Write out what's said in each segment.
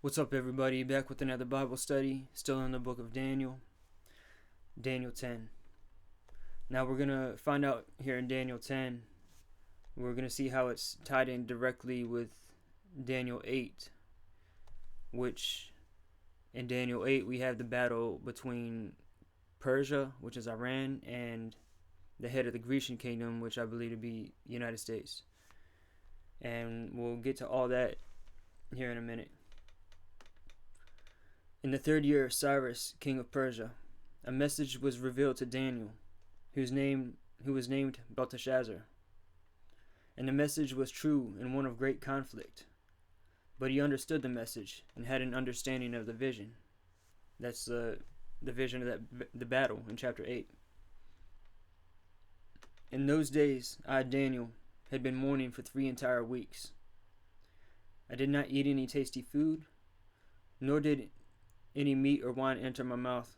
What's up, everybody? Back with another Bible study, still in the book of Daniel, Daniel 10. Now we're going to find out here in Daniel 10, we're going to see how it's tied in directly with Daniel 8, which in Daniel 8 we have the battle between Persia, which is Iran, and the head of the Grecian kingdom, which I believe to be the United States. And we'll get to all that here in a minute. In the 3rd year of Cyrus, king of Persia, a message was revealed to Daniel, who was named Belteshazzar. And the message was true and one of great conflict. But he understood the message and had an understanding of the vision. That's the vision of the battle in chapter 8. In those days, I, Daniel, had been mourning for 3 entire weeks. I did not eat any tasty food, nor did any meat or wine enter my mouth,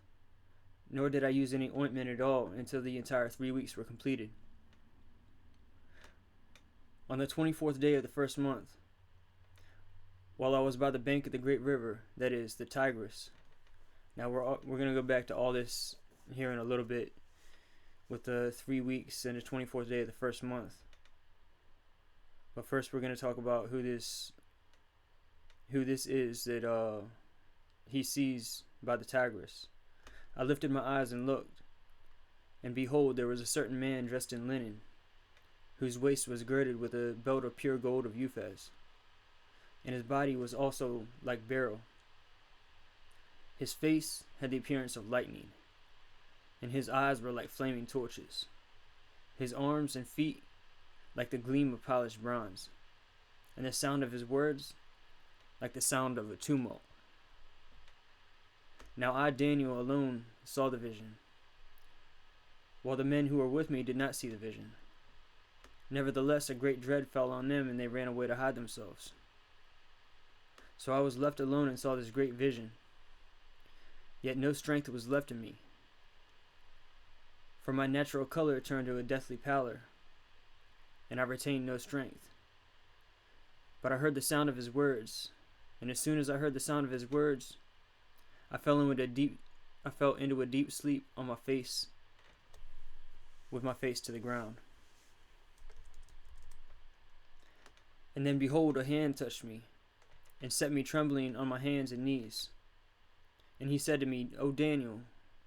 nor did I use any ointment at all until the entire 3 weeks were completed. On the 24th day of the 1st month, while I was by the bank of the great river, that is, the Tigris. Now we're going to go back to all this here in a little bit with the 3 weeks and the 24th day of the 1st month. But first we're going to talk about who this is that he sees by the Tigris. I lifted my eyes and looked, and behold, there was a certain man dressed in linen, whose waist was girded with a belt of pure gold of Uphaz, and his body was also like beryl. His face had the appearance of lightning, and his eyes were like flaming torches, his arms and feet like the gleam of polished bronze, and the sound of his words like the sound of a tumult. Now I, Daniel, alone saw the vision, while the men who were with me did not see the vision. Nevertheless, a great dread fell on them, and they ran away to hide themselves. So I was left alone and saw this great vision. Yet no strength was left in me, for my natural color turned to a deathly pallor, and I retained no strength. But I heard the sound of his words, and as soon as I heard the sound of his words, I fell into a deep sleep on my face, with my face to the ground. And then behold, a hand touched me, and set me trembling on my hands and knees. And he said to me, O Daniel,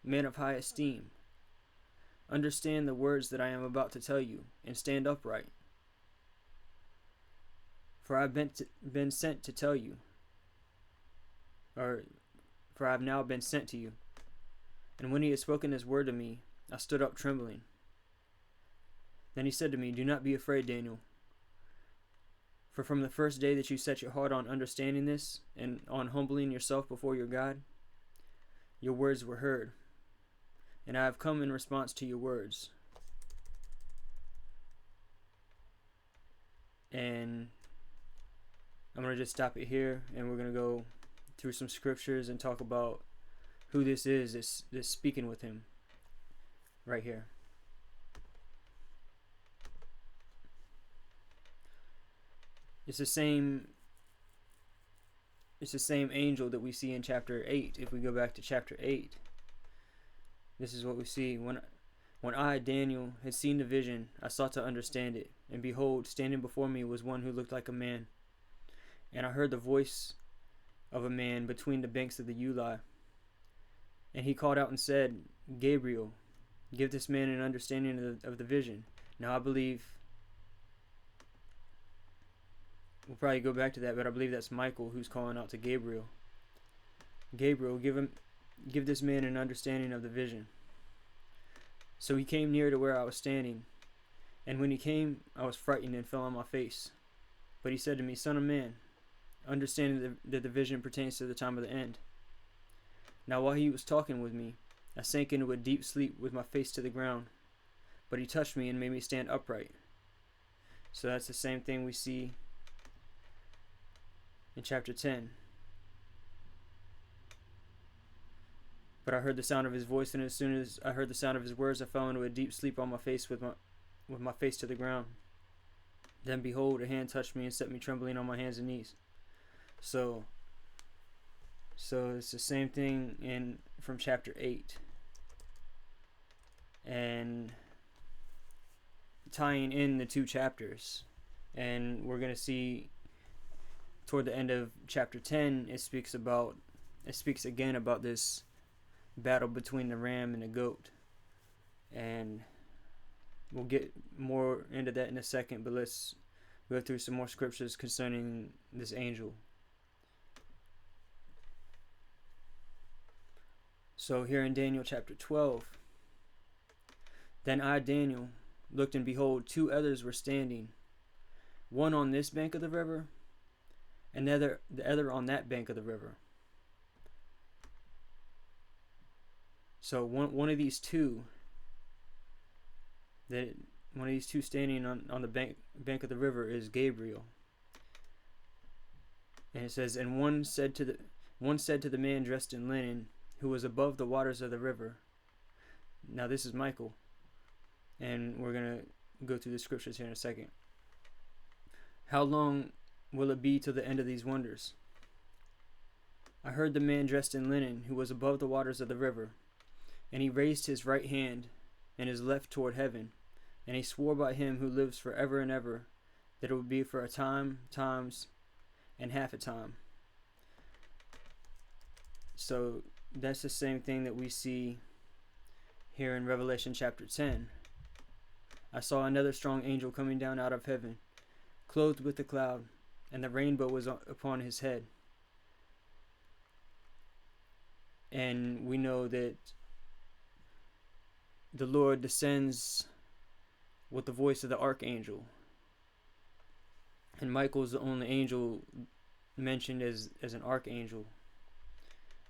man of high esteem, understand the words that I am about to tell you, and stand upright. For I have been sent to tell you, for I have now been sent to you. And when he had spoken this word to me, I stood up trembling. Then he said to me, Do not be afraid, Daniel. For from the first day that you set your heart on understanding this, and on humbling yourself before your God, your words were heard, and I have come in response to your words. And I'm going to just stop it here, and we're going to go through some scriptures and talk about who this is that's speaking with him right here. It's the same angel that we see in chapter 8. If we go back to chapter 8, this is what we see. When I, Daniel, had seen the vision, I sought to understand it, and behold, standing before me was one who looked like a man. And I heard the voice of a man between the banks of the Ulai. And he called out and said, Gabriel, give this man an understanding of the vision. Now I believe, we'll probably go back to that, but I believe that's Michael who's calling out to Gabriel. Gabriel, give this man an understanding of the vision. So he came near to where I was standing, and when he came, I was frightened and fell on my face. But he said to me, Son of man, understanding that the vision pertains to the time of the end. Now while he was talking with me, I sank into a deep sleep with my face to the ground, but he touched me and made me stand upright. So that's the same thing we see in chapter 10. But I heard the sound of his voice, and as soon as I heard the sound of his words, I fell into a deep sleep on my face with my face to the ground. Then behold, a hand touched me and set me trembling on my hands and knees. So So it's the same thing from chapter 8, and tying in the two chapters. And we're going to see toward the end of chapter 10, it speaks again about this battle between the ram and the goat. And we'll get more into that in a second, but let's go through some more scriptures concerning this angel. So here in Daniel chapter 12, then I, Daniel, looked, and behold, two others were standing, one on this bank of the river, and the other on that bank of the river. So one of these two standing on the bank of the river is Gabriel. And it says, and one said to the man dressed in linen, who was above the waters of the river. Now this is Michael, and we're going to go through the scriptures here in a second. How long will it be till the end of these wonders? I heard the man dressed in linen, who was above the waters of the river, and he raised his right hand and his left toward heaven, and he swore by him who lives forever and ever, that it would be for a time, times, and half a time. So that's the same thing that we see here in Revelation chapter 10. I saw another strong angel coming down out of heaven, clothed with a cloud, and the rainbow was upon his head. And we know that the Lord descends with the voice of the archangel. And Michael is the only angel mentioned as an archangel.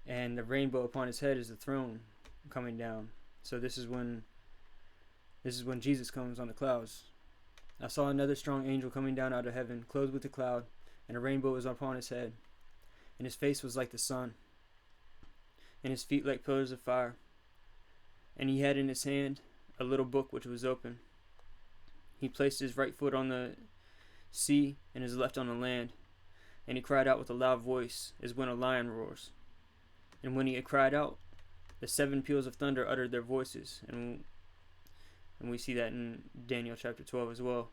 And the rainbow upon his head is the throne coming down. So this is when Jesus comes on the clouds. I saw another strong angel coming down out of heaven, clothed with a cloud, and a rainbow was upon his head. And his face was like the sun, and his feet like pillars of fire. And he had in his hand a little book which was open. He placed his right foot on the sea and his left on the land. And he cried out with a loud voice, as when a lion roars. And when he had cried out, the 7 peals of thunder uttered their voices. And we see that in Daniel chapter 12 as well.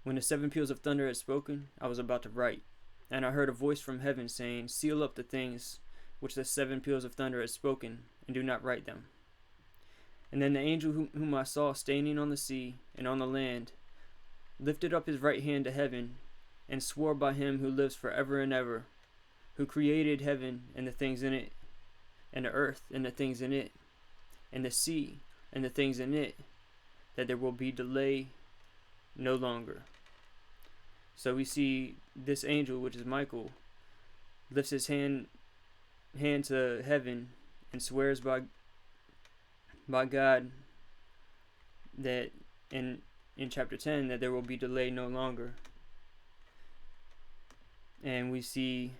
When the 7 peals of thunder had spoken, I was about to write. And I heard a voice from heaven saying, seal up the things which the 7 peals of thunder had spoken, and do not write them. And then the angel whom I saw standing on the sea and on the land lifted up his right hand to heaven, and swore by him who lives forever and ever, who created heaven and the things in it, and the earth and the things in it, and the sea and the things in it, that there will be delay no longer. So we see this angel, which is Michael, lifts his hand to heaven and swears by God that in chapter 10 that there will be delay no longer. And we see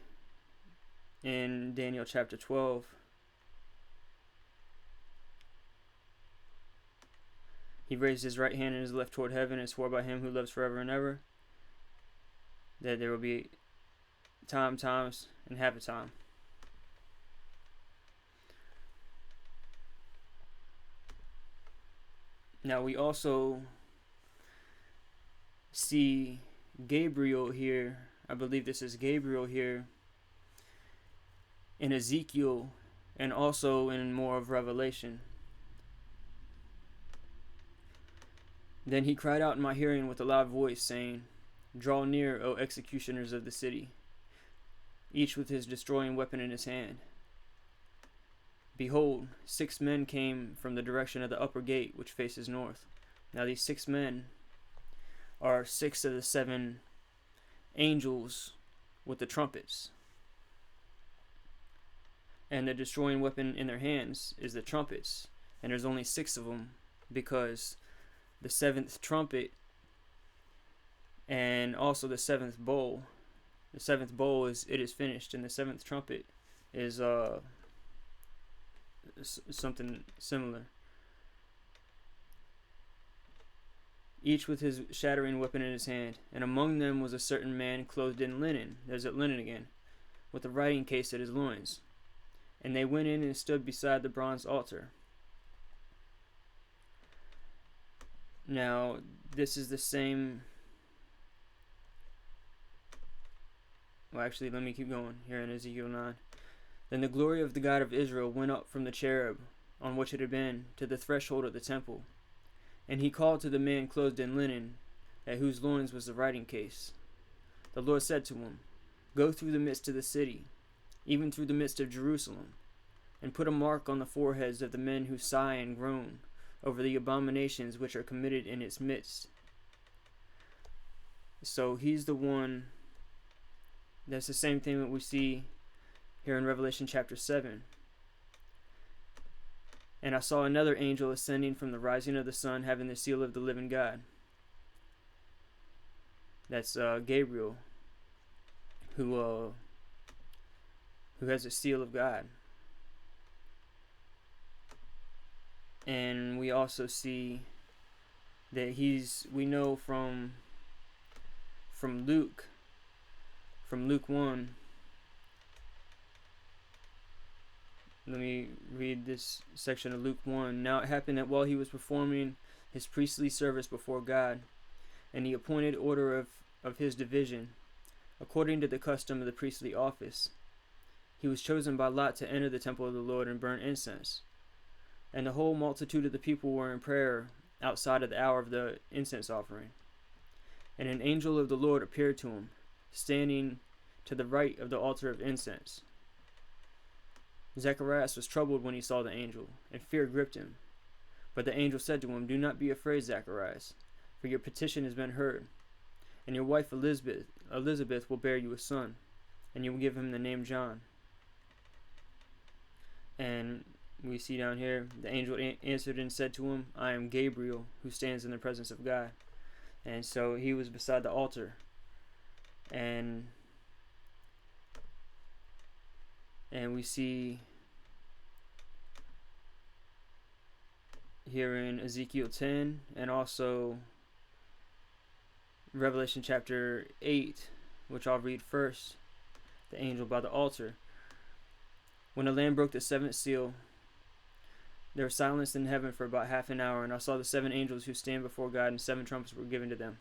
in Daniel chapter 12, he raised his right hand and his left toward heaven and swore by him who lives forever and ever that there will be time, times, and half a time. Now we also see Gabriel here. I believe this is Gabriel here in Ezekiel and also in more of Revelation. Then he cried out in my hearing with a loud voice, saying, draw near, O executioners of the city, each with his destroying weapon in his hand. Behold, 6 men came from the direction of the upper gate which faces north. Now these 6 men are 6 of the 7 angels with the trumpets. And the destroying weapon in their hands is the trumpets. And there's only 6 of them because the 7th trumpet and also the 7th bowl. The 7th bowl is it is finished, and the 7th trumpet is something similar. Each with his shattering weapon in his hand, and among them was a certain man clothed in linen. There's that linen again, with a writing case at his loins. And they went in and stood beside the bronze altar. Now, this is the same. Well, actually, let me keep going here in Ezekiel 9. Then the glory of the God of Israel went up from the cherub on which it had been to the threshold of the temple. And he called to the man clothed in linen, at whose loins was the writing case. The Lord said to him, Go through the midst of the city, even through the midst of Jerusalem, and put a mark on the foreheads of the men who sigh and groan over the abominations which are committed in its midst. So he's the one. That's the same thing that we see here in Revelation chapter 7. And I saw another angel ascending from the rising of the sun, having the seal of the living God. That's Gabriel, who has the seal of God. And we also see that we know from Luke 1. Let me read this section of Luke 1. Now it happened that while he was performing his priestly service before God, and the appointed order of his division, according to the custom of the priestly office, he was chosen by lot to enter the temple of the Lord and burn incense. And the whole multitude of the people were in prayer outside of the hour of the incense offering. And an angel of the Lord appeared to him, standing to the right of the altar of incense. Zacharias was troubled when he saw the angel, and fear gripped him. But the angel said to him, Do not be afraid, Zacharias, for your petition has been heard. And your wife Elizabeth will bear you a son, and you will give him the name John. And we see down here, the angel answered and said to him, I am Gabriel, who stands in the presence of God. And so he was beside the altar. And we see here in Ezekiel 10 and also Revelation chapter 8, which I'll read first, the angel by the altar. When the Lamb broke the seventh seal, there was silence in heaven for about half an hour, and I saw the 7 angels who stand before God, and 7 trumpets were given to them.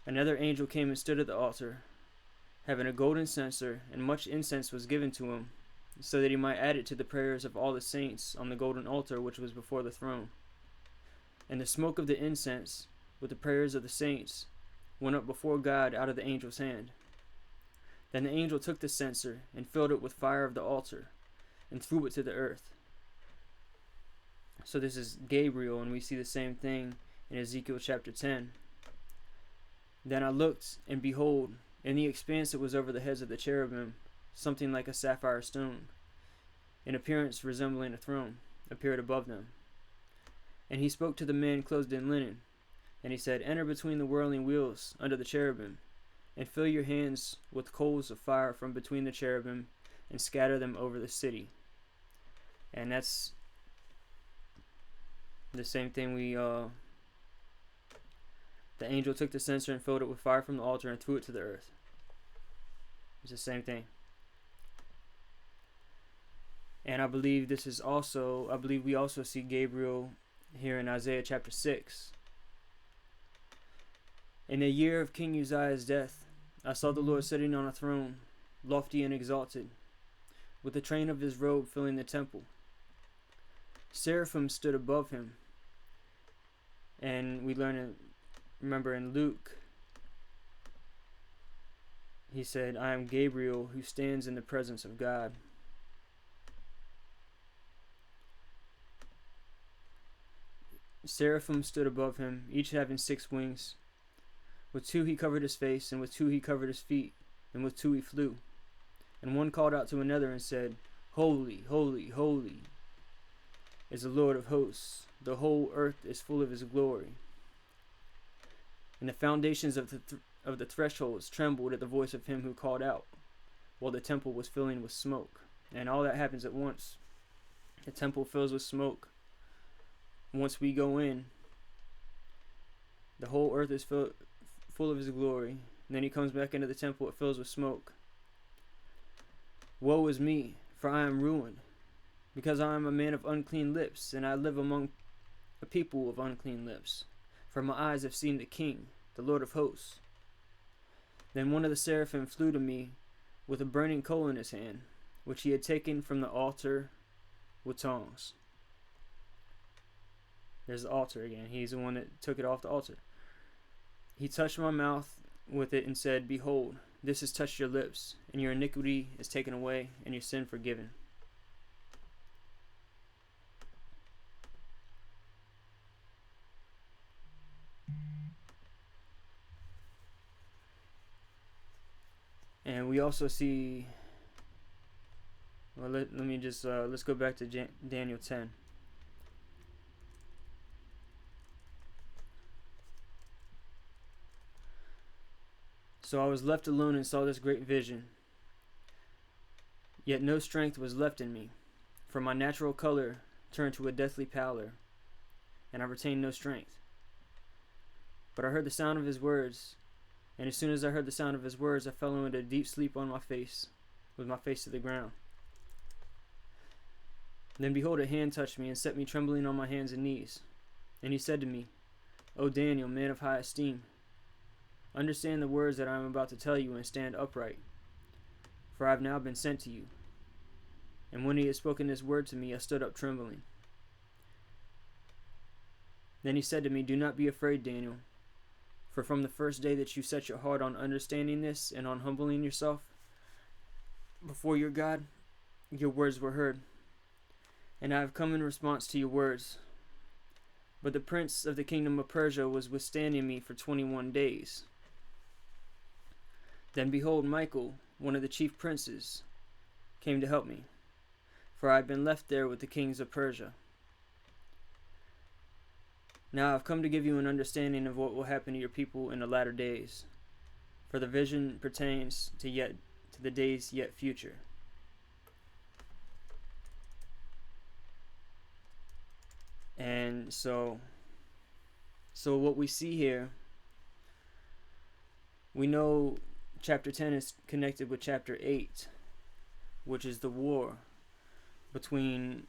Another angel came and stood at the altar, having a golden censer, and much incense was given to him, so that he might add it to the prayers of all the saints on the golden altar which was before the throne. And the smoke of the incense, with the prayers of the saints, went up before God out of the angel's hand. Then the angel took the censer, and filled it with fire of the altar, and threw it to the earth. So this is Gabriel, and we see the same thing in Ezekiel chapter 10. Then I looked, and behold, in the expanse that was over the heads of the cherubim, something like a sapphire stone, in appearance resembling a throne, appeared above them. And he spoke to the men clothed in linen, and he said, Enter between the whirling wheels under the cherubim, and fill your hands with coals of fire from between the cherubim, and scatter them over the city. And that's the same thing the angel took the censer and filled it with fire from the altar and threw it to the earth. It's the same thing. And I believe we also see Gabriel here in Isaiah chapter 6. In the year of King Uzziah's death, I saw the Lord sitting on a throne, lofty and exalted, with the train of his robe filling the temple. Seraphim stood above him. And we remember in Luke, he said, I am Gabriel, who stands in the presence of God. Seraphim stood above him, each having 6 wings. With 2 he covered his face, and with 2 he covered his feet, and with 2 he flew. And one called out to another and said, Holy, holy, holy is the Lord of hosts. The whole earth is full of his glory. And the foundations of the thresholds trembled at the voice of him who called out, while the temple was filling with smoke. And all that happens at once. The temple fills with smoke. Once we go in, the whole earth is full of his glory. And then he comes back into the temple, it fills with smoke. Woe is me, for I am ruined, because I am a man of unclean lips, and I live among a people of unclean lips. For my eyes have seen the King, the Lord of hosts. Then one of the seraphim flew to me with a burning coal in his hand, which he had taken from the altar with tongs. There's the altar again. He's the one that took it off the altar. He touched my mouth with it and said, Behold, this has touched your lips, and your iniquity is taken away, and your sin forgiven. And we also see, well, let me just, let's go back to Daniel 10. So I was left alone and saw this great vision. Yet no strength was left in me, for my natural color turned to a deathly pallor, and I retained no strength. But I heard the sound of his words, and as soon as I heard the sound of his words, I fell into a deep sleep on my face, with my face to the ground. Then behold, a hand touched me and set me trembling on my hands and knees. And he said to me, O Daniel, man of high esteem, understand the words that I am about to tell you and stand upright, for I have now been sent to you. And when he had spoken this word to me, I stood up trembling. Then he said to me, Do not be afraid, Daniel, for from the first day that you set your heart on understanding this and on humbling yourself before your God, your words were heard. And I have come in response to your words. But the prince of the kingdom of Persia was withstanding me for 21 days. Then behold, Michael, one of the chief princes, came to help me, for I had been left there with the kings of Persia. Now I have come to give you an understanding of what will happen to your people in the latter days, for the vision pertains to the days yet future. And so what we see here, we know chapter 10 is connected with chapter 8, which is the war between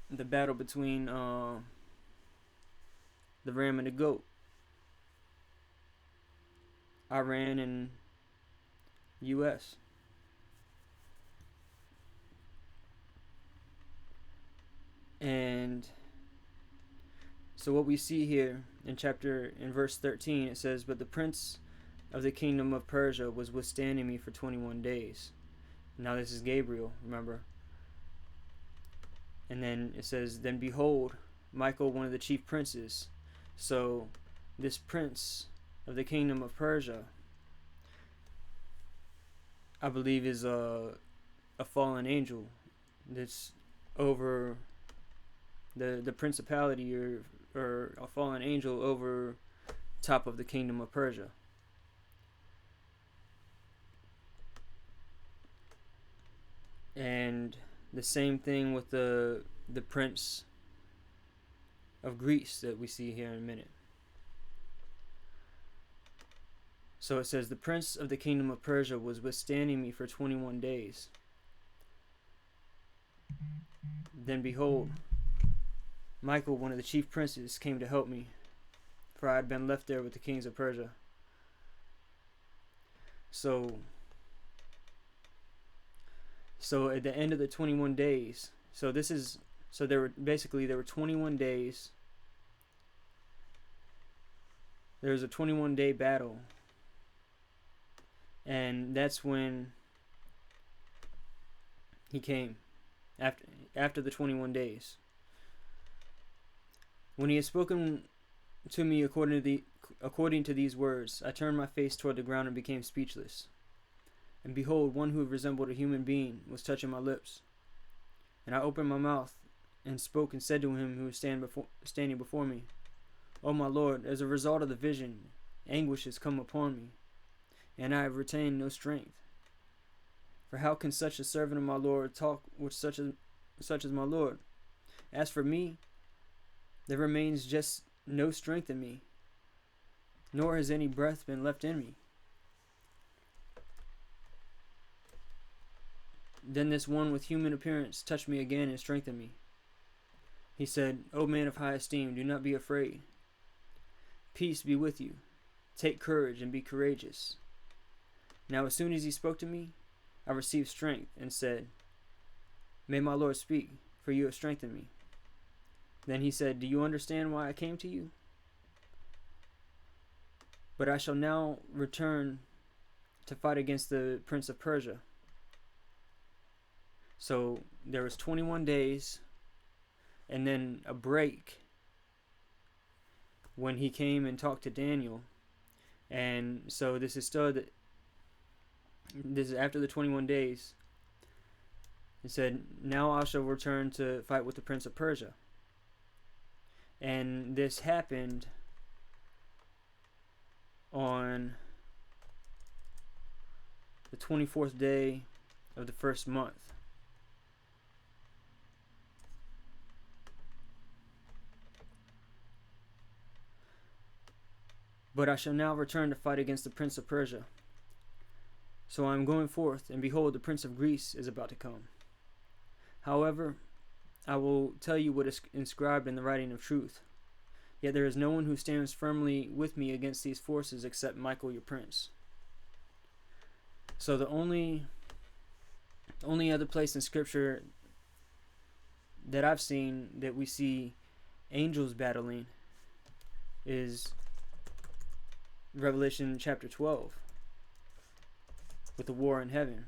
the battle between the ram and the goat, Iran and US. And so what we see here in verse 13, it says, But the prince of the kingdom of Persia was withstanding me for 21 days. Now this is Gabriel, remember? And then it says, Then behold, Michael, one of the chief princes. So this prince of the kingdom of Persia, I believe, is a fallen angel that's over the principality or a fallen angel over top of the kingdom of Persia. And the same thing with the prince of Greece that we see here in a minute. So it says, The prince of the kingdom of Persia was withstanding me for 21 days. Then behold, Michael, one of the chief princes, came to help me, for I had been left there with the kings of Persia. So at the end of the 21 days, there were 21 days. There was a 21-day battle, and that's when he came after the 21 days. When he had spoken to me according to these words, I turned my face toward the ground and became speechless. And behold, one who resembled a human being was touching my lips. And I opened my mouth and spoke and said to him who was standing before me, O my Lord, as a result of the vision, anguish has come upon me, and I have retained no strength. For how can such a servant of my Lord talk with such as my Lord? As for me, there remains just no strength in me, nor has any breath been left in me. Then this one with human appearance touched me again and strengthened me. He said, "O man of high esteem, do not be afraid. Peace be with you. Take courage and be courageous." Now as soon as he spoke to me, I received strength and said, "May my Lord speak, for you have strengthened me." Then he said, "Do you understand why I came to you? But I shall now return to fight against the prince of Persia." So there was 21 days and then a break when he came and talked to Daniel. And so this is after the 21 days. It said, "Now I shall return to fight with the prince of Persia." And this happened on the 24th day of the first month. "But I shall now return to fight against the prince of Persia. So I am going forth, and behold, the prince of Greece is about to come. However, I will tell you what is inscribed in the writing of truth. Yet there is no one who stands firmly with me against these forces except Michael your prince." So the only other place in scripture that I've seen that we see angels battling is Revelation chapter 12 with the war in heaven.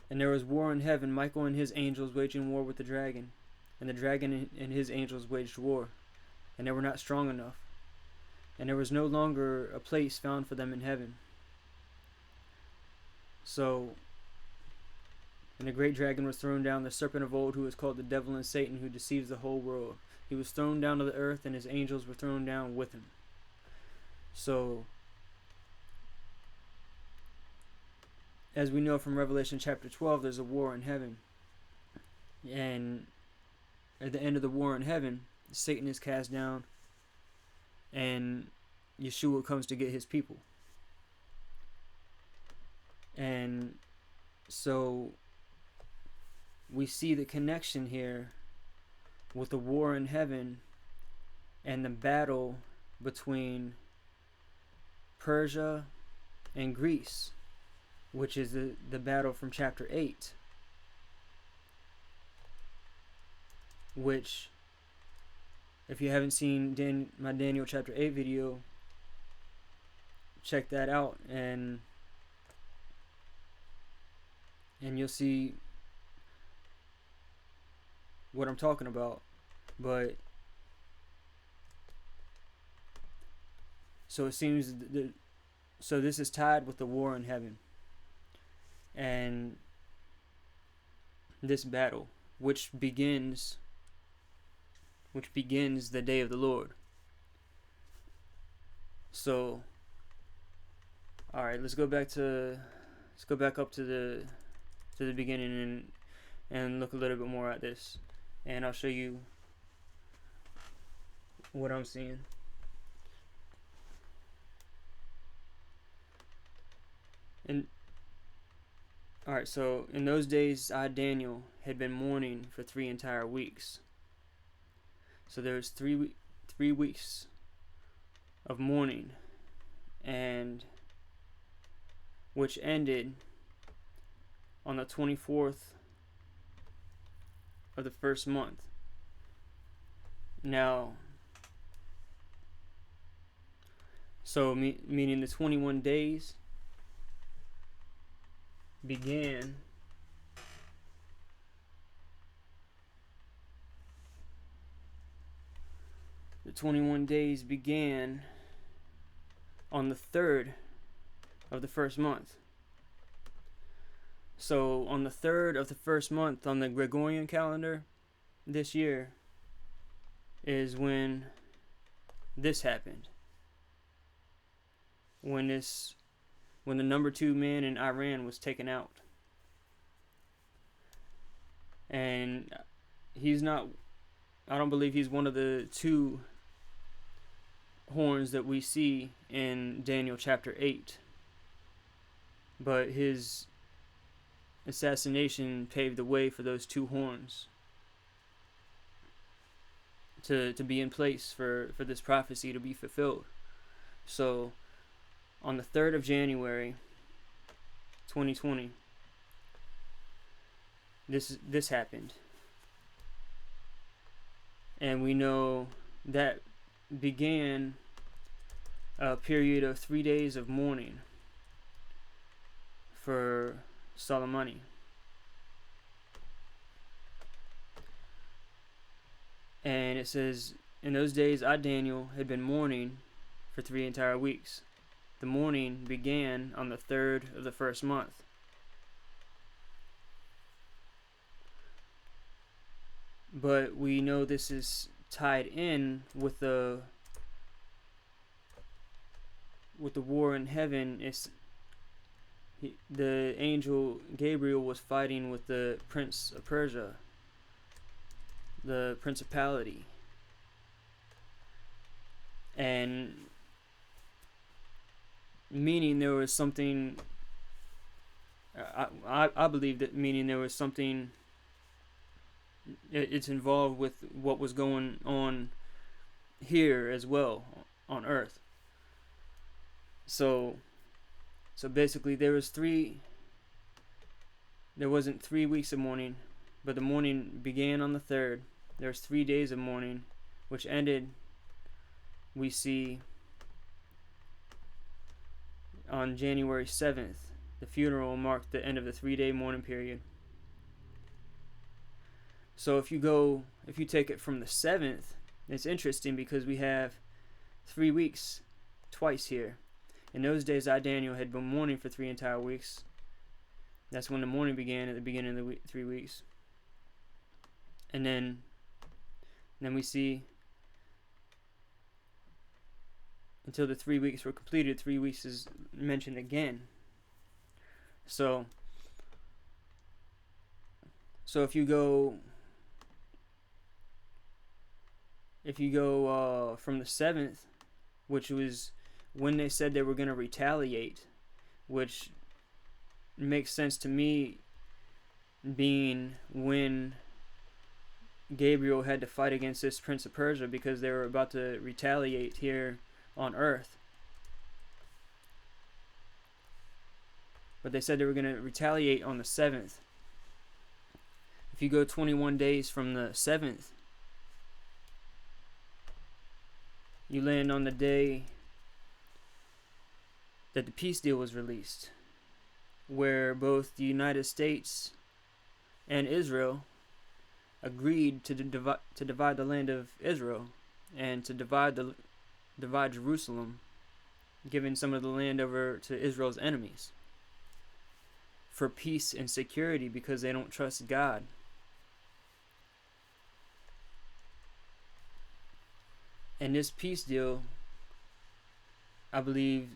"And there was war in heaven, Michael and his angels waging war with the dragon. And the dragon and his angels waged war, and they were not strong enough. And there was no longer a place found for them in heaven. So, and the great dragon was thrown down, the serpent of old, who is called the devil and Satan, who deceives the whole world. He was thrown down to the earth, and his angels were thrown down with him." So, as we know from Revelation chapter 12, there's a war in heaven. And at the end of the war in heaven, Satan is cast down, and Yeshua comes to get his people. And so we see the connection here with the war in heaven and the battle between Persia and Greece, which is the battle from chapter 8, which, if you haven't seen my Daniel chapter 8 video, check that out, and you'll see what I'm talking about. But so it seems so this is tied with the war in heaven and this battle, which begins the day of the Lord. So, all right, let's go back up to the beginning and look a little bit more at this, and I'll show you what I'm seeing. And all right, so in those days, I, Daniel, had been mourning for 3 entire weeks. So there was 3 weeks of mourning, and which ended on the 24th of the first month. Now, so meaning the 21 days began on the 3rd of the first month. So on the 3rd of the first month on the Gregorian calendar this year is when this happened. When the number 2 man in Iran was taken out. And I don't believe he's one of the 2 horns that we see in Daniel chapter 8. But his assassination paved the way for those 2 horns to be in place for this prophecy to be fulfilled. So on the 3rd of January 2020, this happened. And we know that began a period of 3 days of mourning for Soleimani. And it says, in those days I, Daniel, had been mourning for 3 entire weeks. The mourning began on the 3rd of the first month. But we know this is tied in with the war in heaven. The angel Gabriel was fighting with the Prince of Persia, the principality, and meaning there was something. I believe that meaning there was something. It's involved with what was going on here as well on Earth. So basically there wasn't 3 weeks of mourning, but the mourning began on the 3rd. There's 3 days of mourning, which ended, we see, on January 7th. The funeral marked the end of the 3-day mourning period. So if you take it from the 7th, it's interesting because we have 3 weeks twice here. In those days, I, Daniel, had been mourning for 3 entire weeks. That's when the mourning began, at the beginning of the 3 weeks. And then we see until the 3 weeks were completed. 3 weeks is mentioned again. So if you go from the 7th, which was when they said they were going to retaliate, which makes sense to me, being when Gabriel had to fight against this Prince of Persia because they were about to retaliate here on Earth. But they said they were going to retaliate on the 7th. If you go 21 days from the 7th, you land on the day that the peace deal was released, where both the United States and Israel agreed to divide the land of Israel and to divide Jerusalem, giving some of the land over to Israel's enemies for peace and security because they don't trust God. And this peace deal, I believe,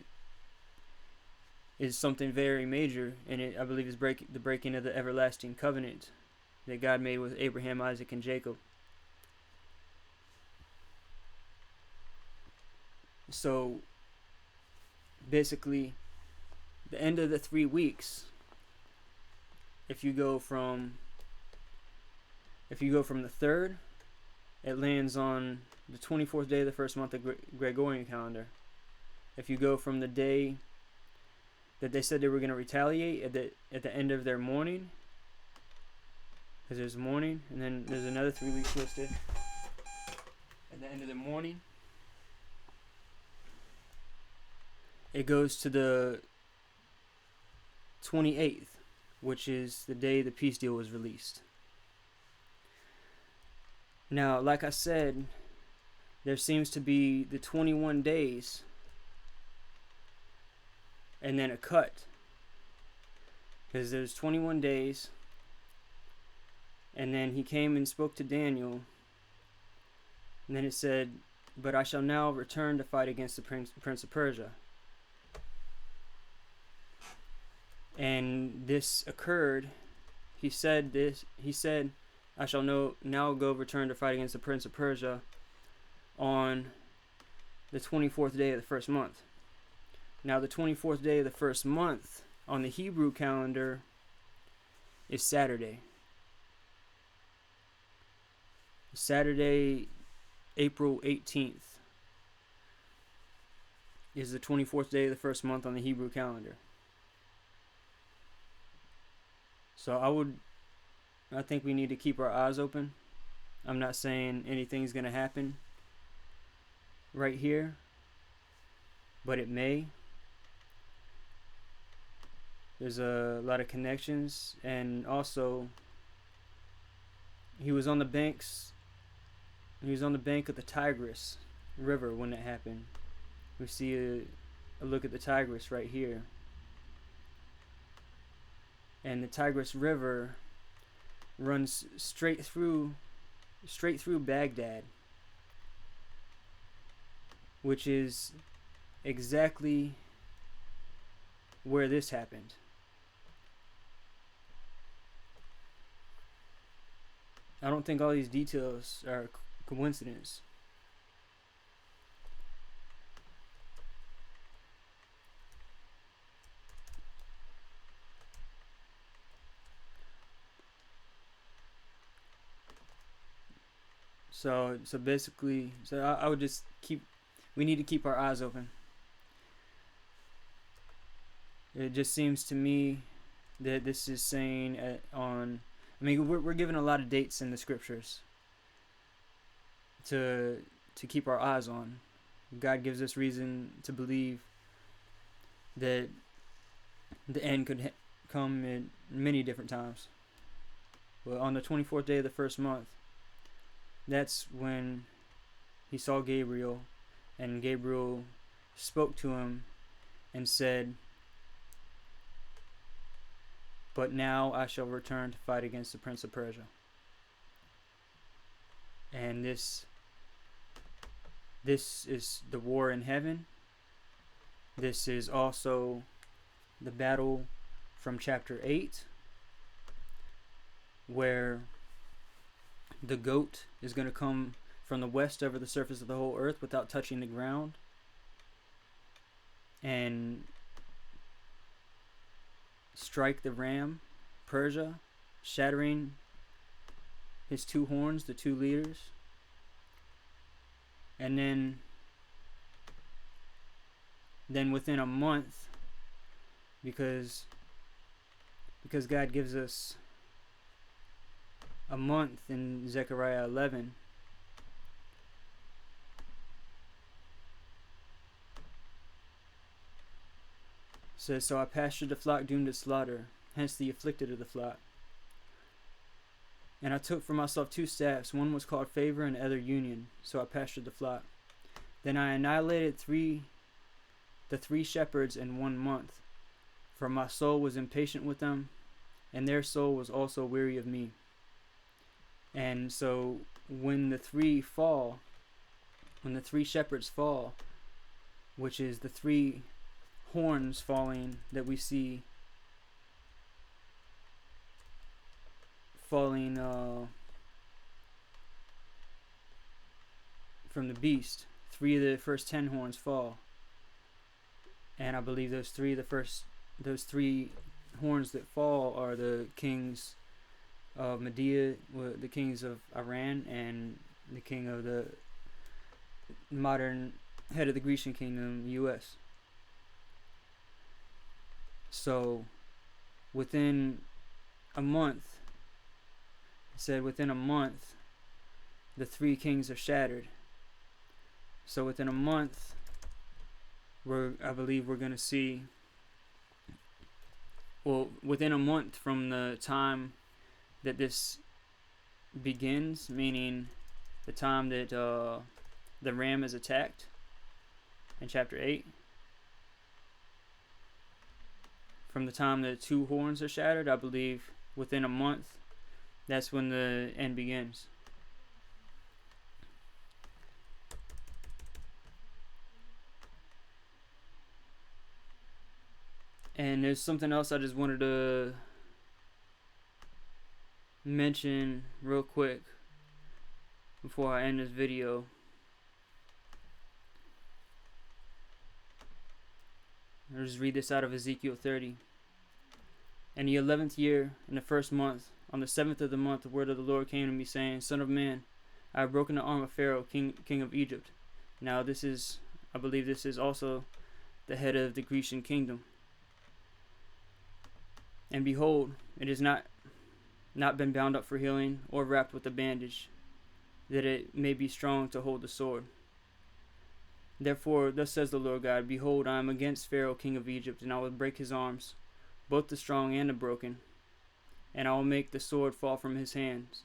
is something very major, and I believe is the breaking of the everlasting covenant that God made with Abraham, Isaac, and Jacob. So basically, the end of the 3 weeks, if you go from the 3rd, it lands on the 24th day of the first month of Gregorian calendar. If you go from the day that they said they were going to retaliate at the end of their mourning, because there's mourning, and then there's another 3 weeks listed at the end of the mourning, it goes to the 28th, which is the day the peace deal was released. Now, like I said, there seems to be the 21 days and then a cut, because there's 21 days, and then he came and spoke to Daniel, and then it said, "But I shall now return to fight against the Prince of Persia." And this occurred. He said, "I shall now go return to fight against the Prince of Persia on the 24th day of the first month. Now, the 24th day of the first month on the Hebrew calendar is Saturday. Saturday, April 18th is the 24th day of the first month on the Hebrew calendar. So I think we need to keep our eyes open. I'm not saying anything's going to happen right here, but it may. There's a lot of connections, and also he was on the bank of the Tigris River when it happened. We see a look at the Tigris right here. And the Tigris River runs straight through Baghdad, which is exactly where this happened. I don't think all these details are coincidence. So basically, I would just we need to keep our eyes open. It just seems to me that this is saying we're given a lot of dates in the scriptures to keep our eyes on. God gives us reason to believe that the end could come in many different times. Well, on the 24th day of the first month, that's when he saw Gabriel, and Gabriel spoke to him and said, "But now I shall return to fight against the prince of Persia." And this is the war in heaven. This is also the battle from chapter 8, where the goat is going to come from the west over the surface of the whole earth without touching the ground, and strike the ram, Persia, shattering his two horns, the two leaders. And then within a month, because God gives us a month in Zechariah 11, says, "So I pastured the flock doomed to slaughter, hence the afflicted of the flock. And I took for myself 2 staffs, one was called favor and the other union, so I pastured the flock. Then I annihilated the 3 shepherds in 1 month, for my soul was impatient with them, and their soul was also weary of me." And so when the 3 shepherds fall, which is the 3 horns falling that we see falling from the beast, 3 of the first 10 horns fall, and I believe those 3 horns that fall are the kings of Media, the kings of Iran, and the king of the modern head of the Grecian kingdom, US. So within a month, it said within a month the 3 kings are shattered. So within a month, I believe we're going to see, within a month from the time that this begins, meaning the time that the ram is attacked in chapter 8, from the time the 2 horns are shattered, I believe within a month, that's when the end begins. And there's something else I just wanted to mention real quick before I end this video. I'll just read this out of Ezekiel 30. In the 11th year, in the first month, on the 7th of the month, the word of the Lord came to me, saying, Son of man, I have broken the arm of Pharaoh, king of Egypt. Now I believe this is also the head of the Grecian kingdom. And behold, it has not been bound up for healing, or wrapped with a bandage, that it may be strong to hold the sword. Therefore, thus says the Lord God, Behold, I am against Pharaoh, king of Egypt, and I will break his arms, both the strong and the broken, and I will make the sword fall from his hands,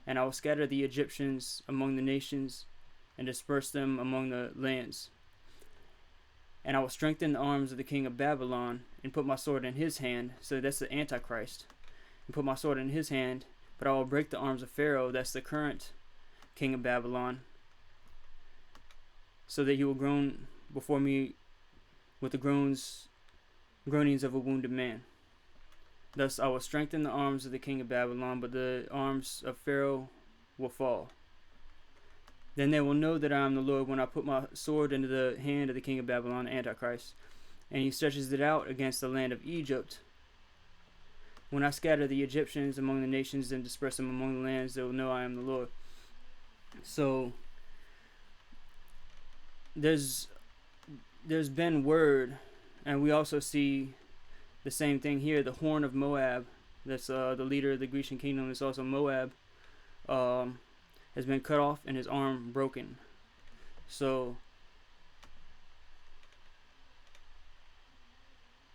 and I will scatter the Egyptians among the nations, and disperse them among the lands. And I will strengthen the arms of the king of Babylon, and put my sword in his hand, so that's the Antichrist, and put my sword in his hand, but I will break the arms of Pharaoh, that's the current king of Babylon, so that he will groan before me with the groanings of a wounded man. Thus I will strengthen the arms of the king of Babylon, but the arms of Pharaoh will fall. Then they will know that I am the Lord when I put my sword into the hand of the king of Babylon, Antichrist, and he stretches it out against the land of Egypt. When I scatter the Egyptians among the nations and disperse them among the lands, they will know I am the Lord. So there's been word, and we also see the same thing here. The horn of Moab, that's the leader of the Grecian kingdom, is also Moab, has been cut off and his arm broken. So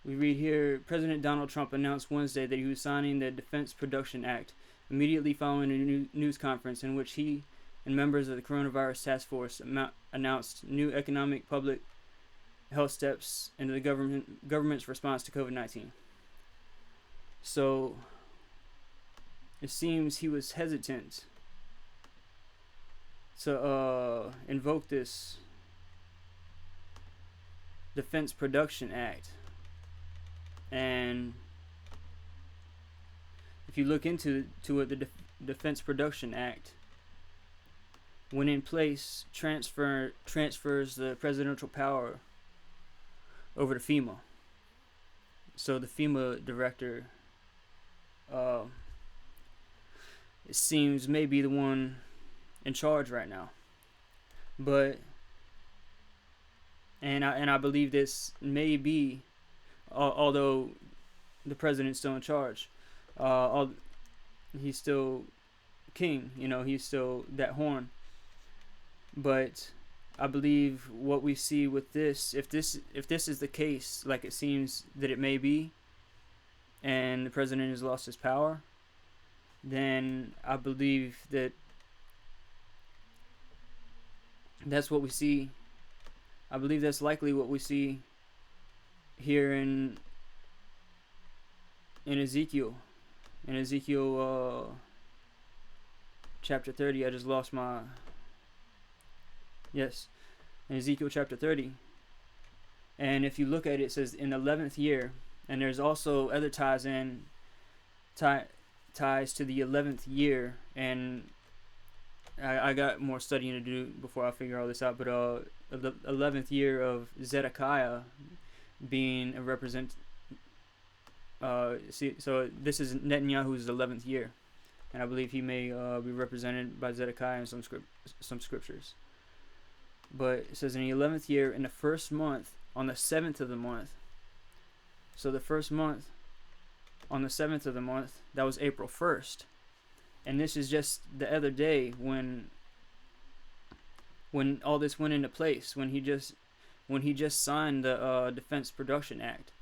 we read here, President Donald Trump announced Wednesday that he was signing the Defense Production Act, immediately following a news conference in which he and members of the Coronavirus Task Force announced new economic public health steps into the government's response to COVID-19. So it seems he was hesitant to invoke this Defense Production Act. And if you look into it, the Defense Production Act, when in place, transfers the presidential power over to FEMA. So the FEMA director, it seems, may be the one in charge right now. But I believe this may be, although the president's still in charge, he's still king, he's still that horn. But I believe what we see with this, if this is the case, like it seems that it may be, and the president has lost his power, then I believe that's what we see. I believe that's likely what we see here in Ezekiel. In Ezekiel chapter 30, I just lost my... Yes, in Ezekiel chapter 30. And if you look at it, it says in the 11th year, and there's also other ties to the 11th year, and I got more studying to do before I figure all this out, but the 11th year of Zedekiah being a so this is Netanyahu's 11th year, and I believe he may be represented by Zedekiah in some scriptures. But it says in the 11th year, in the first month, on the 7th of the month. So the first month, on the 7th of the month, that was April 1st. And this is just the other day when all this went into place, when he just signed the Defense Production Act,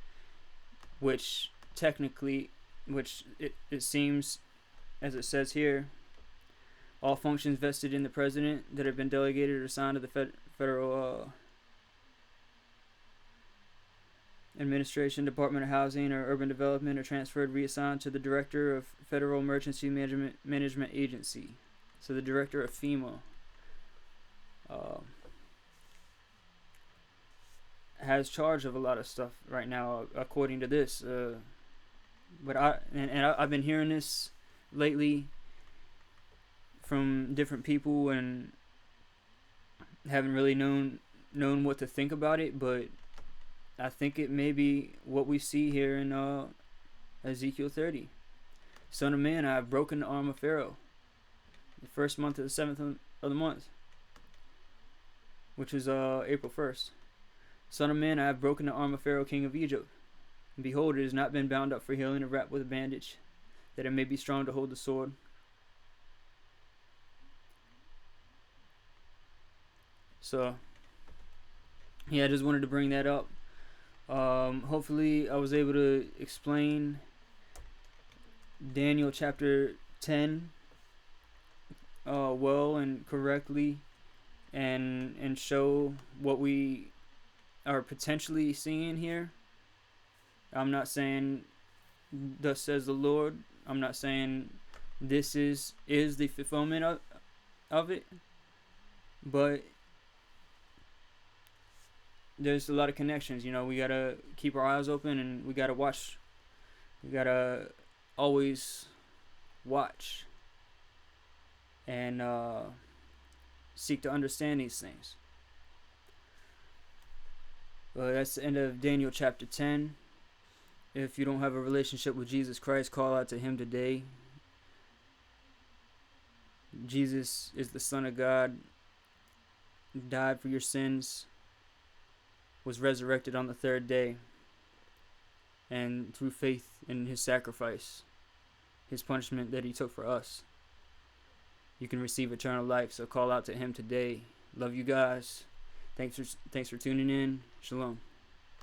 which it seems, as it says here, all functions vested in the president that have been delegated or assigned to the federal administration, Department of Housing or Urban Development, are transferred, reassigned to the Director of Federal Emergency Management Agency. So the Director of FEMA has charge of a lot of stuff right now, according to this. But I've been hearing this lately from different people and haven't really known what to think about it, but I think it may be what we see here in Ezekiel 30. Son of man, I have broken the arm of Pharaoh. The first month of the 7th of the month, which is April 1st. Son of man, I have broken the arm of Pharaoh, king of Egypt. And behold, it has not been bound up for healing and wrapped with a bandage, that it may be strong to hold the sword. So, yeah, I just wanted to bring that up. Hopefully, I was able to explain Daniel chapter 10 well and correctly, and show what we are potentially seeing here. I'm not saying thus says the Lord. I'm not saying this is the fulfillment of it, but there's a lot of connections. We gotta keep our eyes open, and we gotta watch. We gotta always watch and seek to understand these things. That's the end of Daniel chapter 10. If you don't have a relationship with Jesus Christ, call out to him today. Jesus is the Son of God, died for your sins, was resurrected on the third day, and through faith in his sacrifice, his punishment that he took for us, you can receive eternal life. So call out to him today. Love you guys. Thanks for tuning in. Shalom.